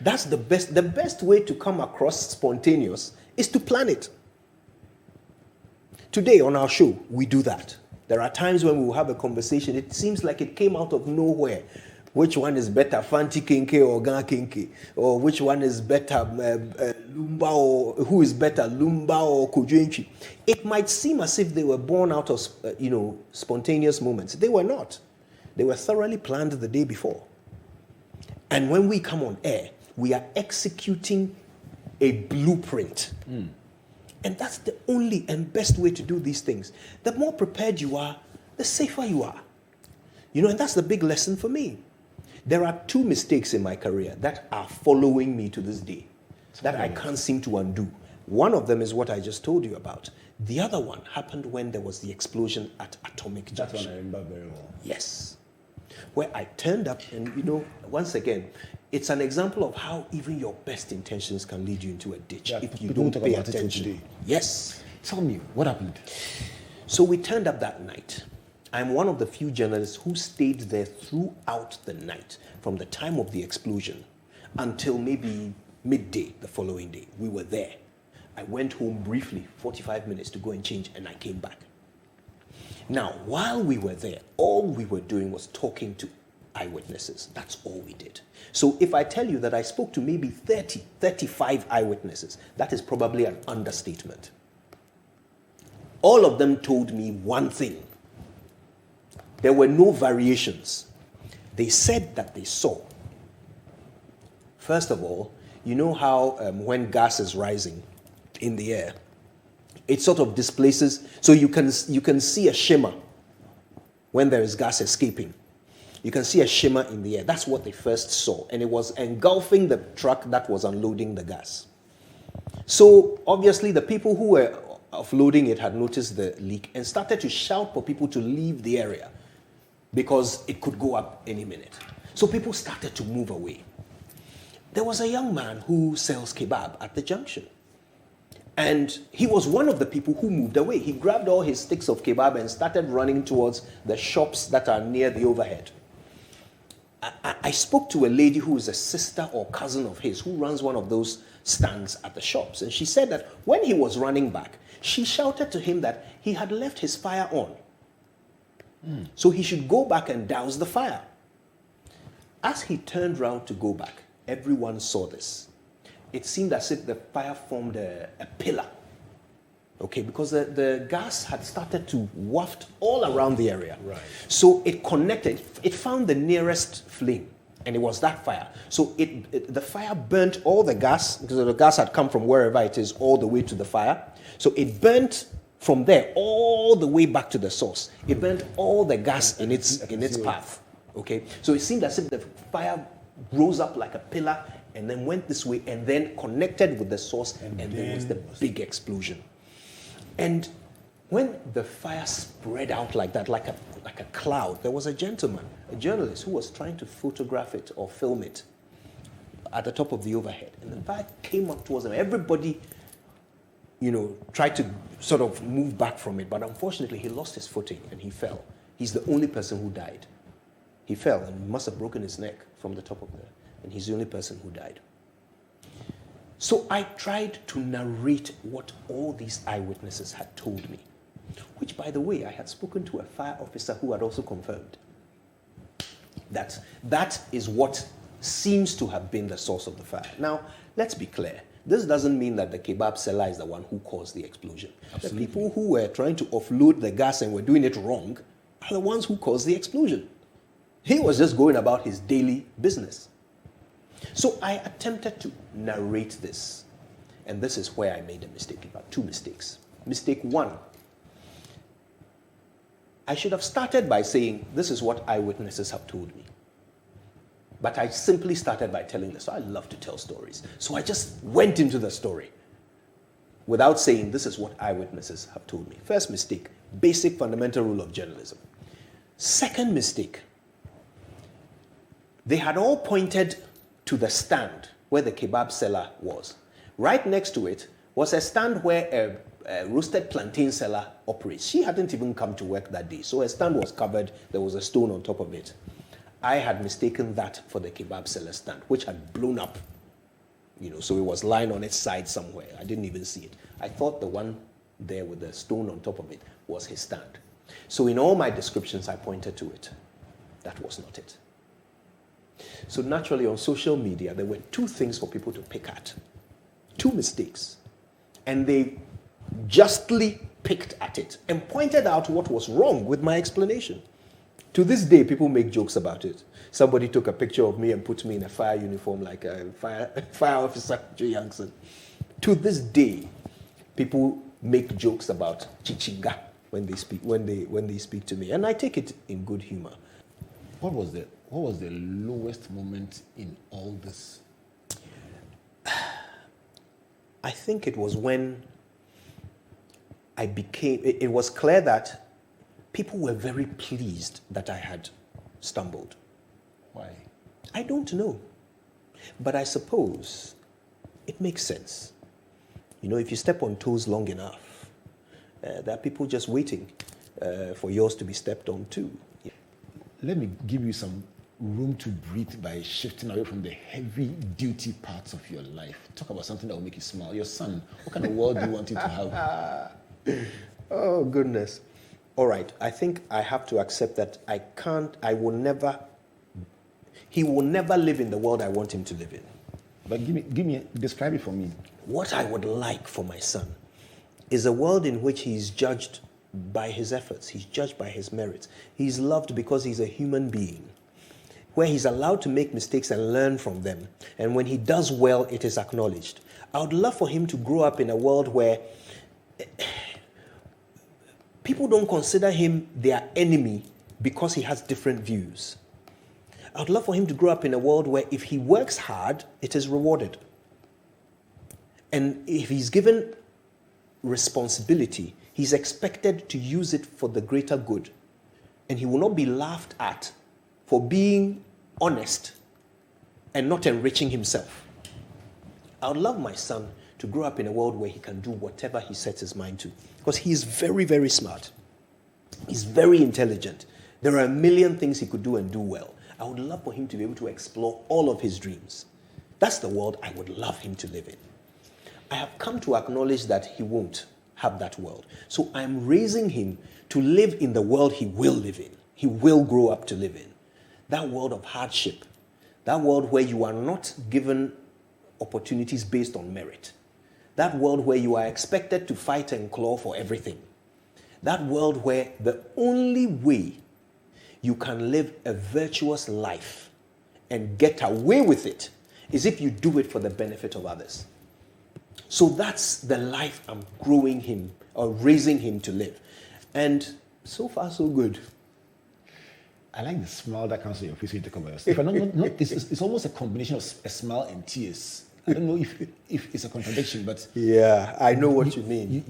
That's the best. The best way to come across spontaneous is to plan it. Today on our show, we do that. There are times when we will have a conversation. It seems like it came out of nowhere. Which one is better, Fanti Kinke or Gan Kinke? Or which one is better, Lumba, or who is better, Lumba or Kojo Yankson? It might seem as if they were born out of, spontaneous moments. They were not. They were thoroughly planned the day before. And when we come on air, we are executing a blueprint. And that's the only and best way to do these things. The more prepared you are, the safer you are. And that's the big lesson for me. There are 2 mistakes in my career that are following me to this day that I can't seem to undo. One of them is what I just told you about. The other one happened when there was the explosion at Atomic Junction. That's one I remember very well. Yes. Where I turned up and, once again, it's an example of how even your best intentions can lead you into a ditch if you don't pay attention. Yes. Tell me, what happened? So we turned up that night. I'm one of the few journalists who stayed there throughout the night, from the time of the explosion until maybe midday the following day. We were there. I went home briefly, 45 minutes to go and change, and I came back. Now, while we were there, all we were doing was talking to eyewitnesses. That's all we did. So if I tell you that I spoke to maybe 30, 35 eyewitnesses, that is probably an understatement. All of them told me one thing. There were no variations. They said that they saw. First of all, you know how when gas is rising in the air, it sort of displaces, so you can see a shimmer when there is gas escaping. You can see a shimmer in the air. That's what they first saw, and it was engulfing the truck that was unloading the gas. So obviously the people who were offloading it had noticed the leak and started to shout for people to leave the area because it could go up any minute. So people started to move away. There was a young man who sells kebab at the junction. And he was one of the people who moved away. He grabbed all his sticks of kebab and started running towards the shops that are near the overhead. I spoke to a lady who is a sister or cousin of his who runs one of those stands at the shops. And she said that when he was running back, she shouted to him that he had left his fire on. So he should go back and douse the fire. As he turned round to go back, everyone saw this. It seemed as if the fire formed a pillar. Okay, because the gas had started to waft all around the area. Right. So it connected, it found the nearest flame, and it was that fire. So the fire burnt all the gas, because the gas had come from wherever it is all the way to the fire. So it burnt from there all the way back to the source. It burnt all the gas in its path. Okay, so it seemed as if the fire rose up like a pillar and then went this way and then connected with the source, and there was the big explosion. And when the fire spread out like that, like a cloud, there was a gentleman, a journalist, who was trying to photograph it or film it at the top of the overhead. And the fire came up towards them. Everybody, tried to sort of move back from it, but unfortunately he lost his footing and he fell. He's the only person who died. He fell and must have broken his neck from the top of there, and he's the only person who died. So I tried to narrate what all these eyewitnesses had told me, which, by the way, I had spoken to a fire officer who had also confirmed that is what seems to have been the source of the fire. Now, let's be clear. This doesn't mean that the kebab seller is the one who caused the explosion. Absolutely. The people who were trying to offload the gas and were doing it wrong are the ones who caused the explosion. He was just going about his daily business. So I attempted to narrate this, and this is where I made a mistake, about two mistakes. Mistake one, I should have started by saying, this is what eyewitnesses have told me. But I simply started by telling this. So I love to tell stories. So I just went into the story without saying, this is what eyewitnesses have told me. First mistake, basic fundamental rule of journalism. Second mistake, they had all pointed to the stand where the kebab seller was. Right next to it was a stand where a roasted plantain seller operates. She hadn't even come to work that day, so her stand was covered. There was a stone on top of it. I had mistaken that for the kebab seller stand, which had blown up, so it was lying on its side somewhere. I didn't even see it. I thought the one there with the stone on top of it was his stand. So in all my descriptions, I pointed to it. That was not it. So naturally, on social media, there were two things for people to pick at. Two mistakes. And they justly picked at it and pointed out what was wrong with my explanation. To this day, people make jokes about it. Somebody took a picture of me and put me in a fire uniform like a fire officer, Kojo Yankson. To this day, people make jokes about chichinga when they speak to me, and I take it in good humor. What was the lowest moment in all this? I think it was when it was clear that people were very pleased that I had stumbled. Why? I don't know. But I suppose it makes sense. If you step on toes long enough, there are people just waiting for yours to be stepped on too. Let me give you some room to breathe by shifting away from the heavy-duty parts of your life. Talk about something that will make you smile. Your son, what kind of world do you want him to have? Oh, goodness. All right, I think I have to accept that he will never live in the world I want him to live in. But describe it for me. What I would like for my son is a world in which he's judged by his efforts, he's judged by his merits, he's loved because he's a human being, where he's allowed to make mistakes and learn from them, and when he does well, it is acknowledged. I would love for him to grow up in a world where people don't consider him their enemy because he has different views. I would love for him to grow up in a world where if he works hard, it is rewarded. And if he's given responsibility, he's expected to use it for the greater good. And he will not be laughed at for being honest and not enriching himself. I would love my son to grow up in a world where he can do whatever he sets his mind to. Because he is very, very smart. He's very intelligent. There are a million things he could do and do well. I would love for him to be able to explore all of his dreams. That's the world I would love him to live in. I have come to acknowledge that he won't have that world. So I'm raising him to live in the world he will live in. He will grow up to live in. That world of hardship. That world where you are not given opportunities based on merit. That world where you are expected to fight and claw for everything. That world where the only way you can live a virtuous life and get away with it is if you do it for the benefit of others. So that's the life I'm growing him or raising him to live. And so far, so good. I like the smile that comes on your face when you talk about yourself. It's almost a combination of a smile and tears. I don't know if it's a contradiction, but... Yeah, I know what you mean.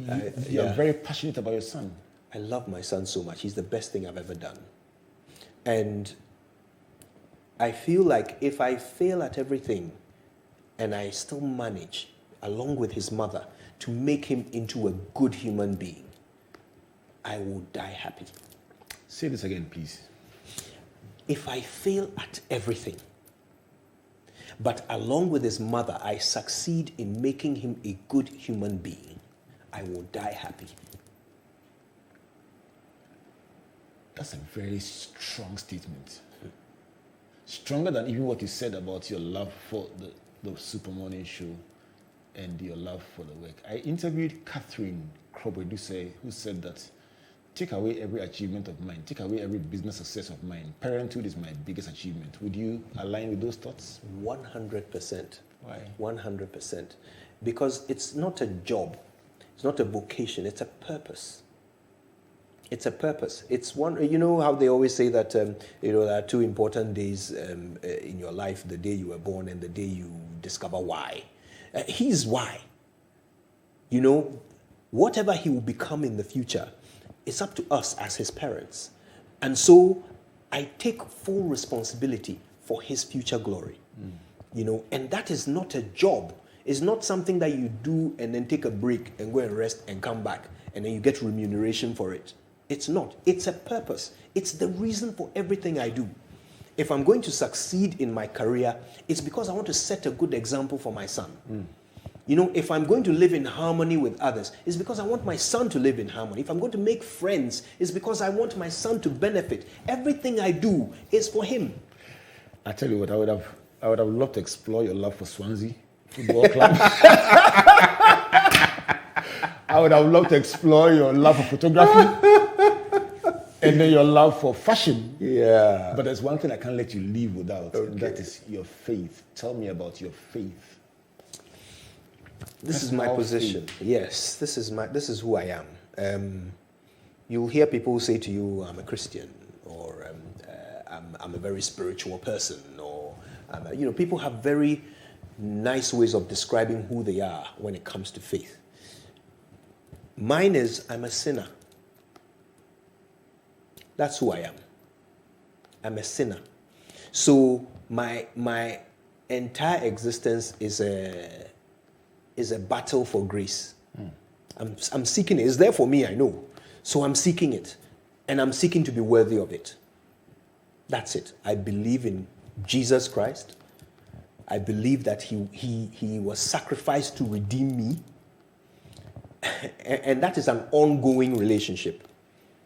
You're very passionate about your son. I love my son so much. He's the best thing I've ever done. And I feel like if I fail at everything and I still manage, along with his mother, to make him into a good human being, I will die happy. Say this again, please. If I fail at everything, but along with his mother, I succeed in making him a good human being, I will die happy. That's a very strong statement. Stronger than even what you said about your love for the Super Morning Show and your love for the work. I interviewed Catherine Krobeduse, who said that take away every achievement of mine, take away every business success of mine. Parenthood is my biggest achievement. Would you align with those thoughts? 100%. Why? 100%. Because it's not a job, it's not a vocation, it's a purpose. It's a purpose. It's one, you know how they always say that, there are two important days in your life, the day you were born and the day you discover why. He's why. You know, whatever he will become in the future, it's up to us as his parents. And so I take full responsibility for his future glory. You know, and that is not a job. It's not something that you do and then take a break and go and rest and come back and then you get remuneration for it. It's not. It's a purpose. It's the reason for everything I do. If I'm going to succeed in my career, it's because I want to set a good example for my son. You know, if I'm going to live in harmony with others, it's because I want my son to live in harmony. If I'm going to make friends, it's because I want my son to benefit. Everything I do is for him. I tell you what, I would have loved to explore your love for Swansea Football Club. I would have loved to explore your love for photography and then your love for fashion. Yeah. But there's one thing I can't let you leave without, and that is your faith. Tell me about your faith. This is my position. Yes, this is who I am. You'll hear people say to you, I'm a Christian, or I'm a very spiritual person, or people have very nice ways of describing who they are when it comes to faith. Mine is, I'm a sinner. That's who I am. I'm a sinner. So my entire existence is a battle for grace. I'm seeking it. It's there for me, I know. So I'm seeking it. And I'm seeking to be worthy of it. That's it. I believe in Jesus Christ. I believe that he was sacrificed to redeem me. And that is an ongoing relationship.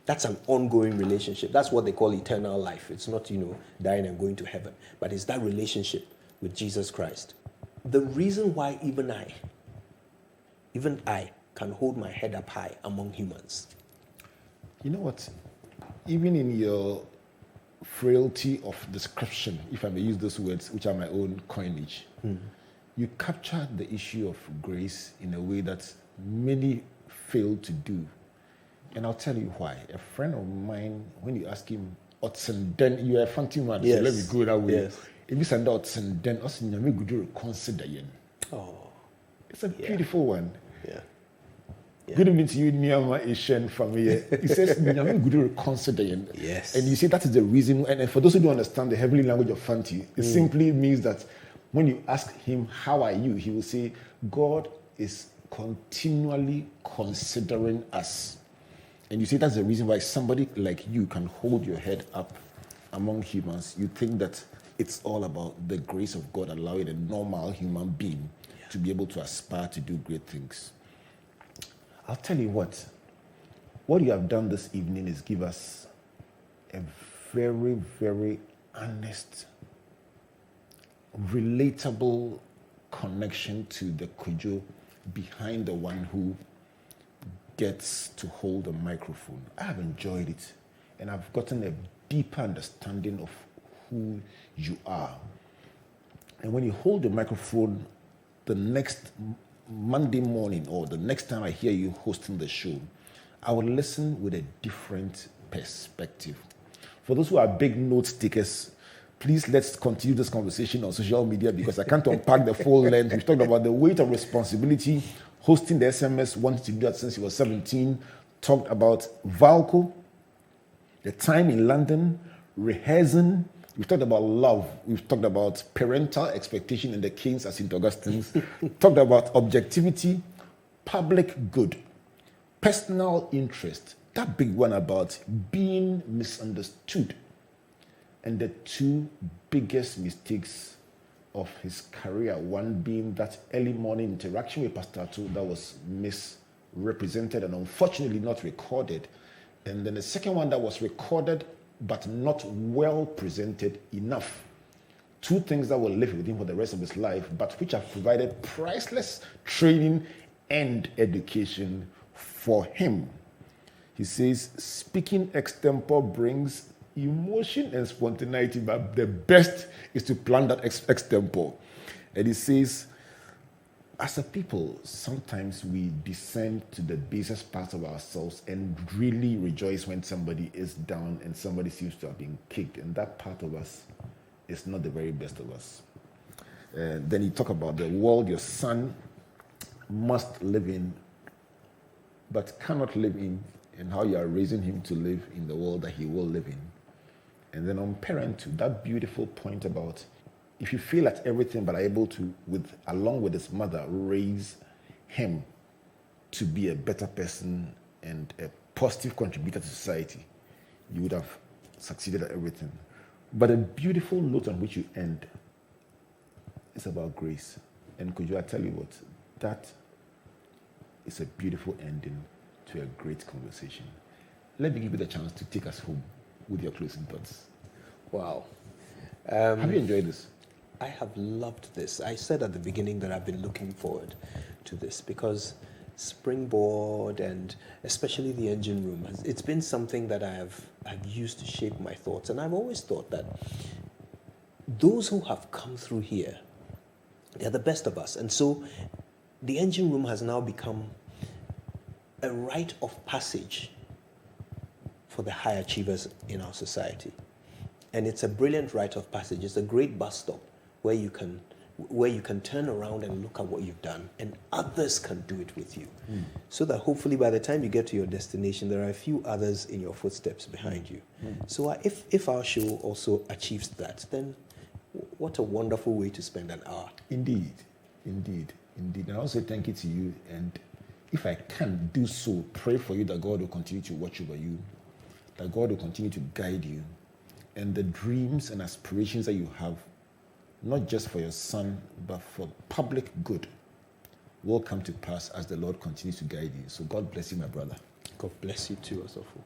That's an ongoing relationship. That's what they call eternal life. It's not, dying and going to heaven. But it's that relationship with Jesus Christ. The reason why even I can hold my head up high among humans. You know what? Even in your frailty of description, if I may use those words, which are my own coinage, you captured the issue of grace in a way that many fail to do. And I'll tell you why. A friend of mine, when you ask him, then you are a fancy man, yes. So let me go that way. Yes. If you send out then consider. Oh, it's a beautiful one. Yeah. Good evening to you, Niyama Ishen from here. He says, consider. Yes. And you see that is the reason. And for those who don't understand the heavenly language of Fanti, it simply means that when you ask him, how are you? He will say, God is continually considering us. And you see that's the reason why somebody like you can hold your head up among humans. You think that it's all about the grace of God allowing a normal human being to be able to aspire to do great things. I'll tell you what you have done this evening is give us a very, very honest, relatable connection to the Kojo behind the one who gets to hold a microphone. I have enjoyed it, and I've gotten a deeper understanding of who you are. And when you hold the microphone, the next Monday morning or the next time I hear you hosting the show, I will listen with a different perspective. For those who are big note takers, please let's continue this conversation on social media because I can't unpack the full length. We've talked about the weight of responsibility, hosting the SMS, wanted to do that since he was 17, talked about Valco, the time in London, rehearsing. We've talked about love. We've talked about parental expectation in the Kings as St. Augustine's. Talked about objectivity, public good, personal interest, that big one about being misunderstood, and the two biggest mistakes of his career, one being that early morning interaction with Pastor Atu that was misrepresented and unfortunately not recorded, and then the second one that was recorded but not well presented enough. Two things that will live with him for the rest of his life, but which have provided priceless training and education for him. He says, speaking extempore brings emotion and spontaneity, but the best is to plan that extempore. And he says, as a people, sometimes we descend to the basest parts of ourselves and really rejoice when somebody is down and somebody seems to have been kicked, and that part of us is not the very best of us. Then he talked about the world your son must live in, but cannot live in, and how you are raising him to live in the world that he will live in. And then on parenthood, that beautiful point about if you fail at everything but are able to, along with his mother, raise him to be a better person and a positive contributor to society, you would have succeeded at everything. But a beautiful note on which you end is about grace. And Kojo, I tell you what, that is a beautiful ending to a great conversation. Let me give you the chance to take us home with your closing thoughts. Wow. Have you enjoyed this? I have loved this. I said at the beginning that I've been looking forward to this because Springboard and especially the engine room, it's been something that I've used to shape my thoughts. And I've always thought that those who have come through here, they're the best of us. And so the engine room has now become a rite of passage for the high achievers in our society. And it's a brilliant rite of passage. It's a great bus stop where you can turn around and look at what you've done, and others can do it with you. So that hopefully by the time you get to your destination, there are a few others in your footsteps behind you. So if our show also achieves that, then what a wonderful way to spend an hour. Indeed. And I also thank you to you, and if I can do so, pray for you that God will continue to watch over you, that God will continue to guide you, and the dreams and aspirations that you have, not just for your son, but for public good, will come to pass as the Lord continues to guide you. So God bless you, my brother. God bless you too, Osofo.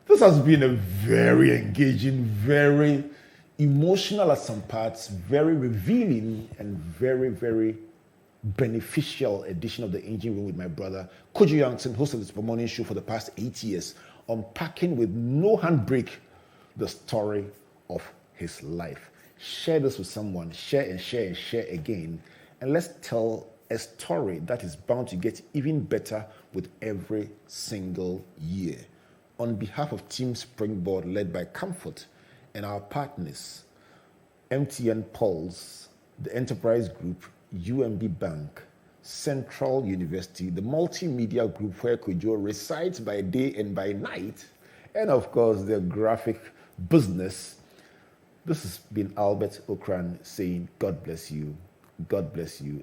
This has been a very engaging, very emotional at some parts, very revealing, and very, very beneficial edition of the Engine Room with my brother, Kojo Yankson, host of this morning show for the past 8 years, unpacking with no handbrake the story of his life. Share this with someone, share and share and share again, and let's tell a story that is bound to get even better with every single year. On behalf of Team Springboard, led by Comfort, and our partners, MTN Pulse, the Enterprise Group, UMB Bank, Central University, the Multimedia Group where Kojo resides by day and by night, and of course the graphic business. This has been Albert Okran saying God bless you,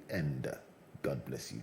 and God bless you.